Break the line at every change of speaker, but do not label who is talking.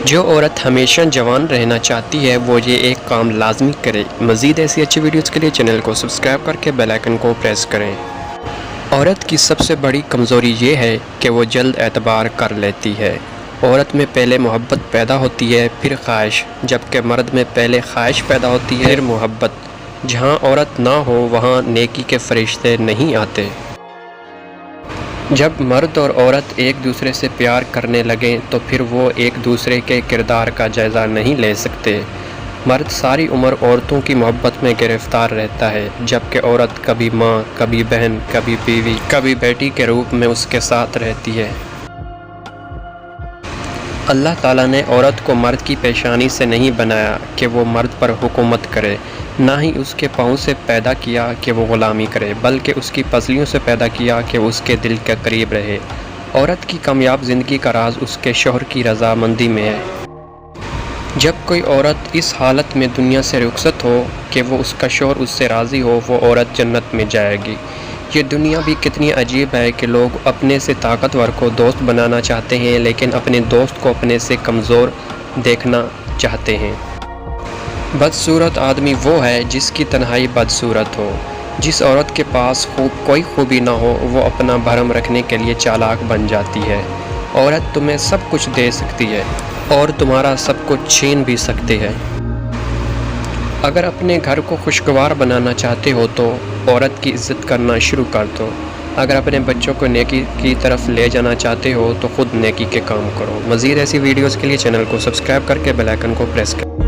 جو عورت ہمیشہ جوان رہنا چاہتی ہے وہ یہ ایک کام لازمی کرے۔ مزید ایسی اچھی ویڈیوز کے لیے چینل کو سبسکرائب کر کے بیل آئیکن کو پریس کریں۔ عورت کی سب سے بڑی کمزوری یہ ہے کہ وہ جلد اعتبار کر لیتی ہے۔ عورت میں پہلے محبت پیدا ہوتی ہے، پھر خواہش، جبکہ مرد میں پہلے خواہش پیدا ہوتی ہے، پھر محبت۔ جہاں عورت نہ ہو وہاں نیکی کے فرشتے نہیں آتے۔ جب مرد اور عورت ایک دوسرے سے پیار کرنے لگیں تو پھر وہ ایک دوسرے کے کردار کا جائزہ نہیں لے سکتے۔ مرد ساری عمر عورتوں کی محبت میں گرفتار رہتا ہے، جبکہ عورت کبھی ماں، کبھی بہن، کبھی بیوی، کبھی بیٹی کے روپ میں اس کے ساتھ رہتی ہے۔ اللہ تعالیٰ نے عورت کو مرد کی پیشانی سے نہیں بنایا کہ وہ مرد پر حکومت کرے، نہ ہی اس کے پاؤں سے پیدا کیا کہ وہ غلامی کرے، بلکہ اس کی پسلیوں سے پیدا کیا کہ اس کے دل کے قریب رہے۔ عورت کی کامیاب زندگی کا راز اس کے شوہر کی رضامندی میں ہے۔ جب کوئی عورت اس حالت میں دنیا سے رخصت ہو کہ وہ اس کا شوہر اس سے راضی ہو، وہ عورت جنت میں جائے گی۔ یہ دنیا بھی کتنی عجیب ہے کہ لوگ اپنے سے طاقتور کو دوست بنانا چاہتے ہیں، لیکن اپنے دوست کو اپنے سے کمزور دیکھنا چاہتے ہیں۔ بدصورت آدمی وہ ہے جس کی تنہائی بدصورت ہو۔ جس عورت کے پاس کوئی خوبی نہ ہو وہ اپنا بھرم رکھنے کے لیے چالاک بن جاتی ہے۔ عورت تمہیں سب کچھ دے سکتی ہے اور تمہارا سب کچھ چھین بھی سکتی ہے۔ اگر اپنے گھر کو خوشگوار بنانا چاہتے ہو تو عورت کی عزت کرنا شروع کر دو۔ اگر اپنے بچوں کو نیکی کی طرف لے جانا چاہتے ہو تو خود نیکی کے کام کرو۔ مزید ایسی ویڈیوز کے لیے چینل کو سبسکرائب کر کے بیل آئیکن کو پریس کریں۔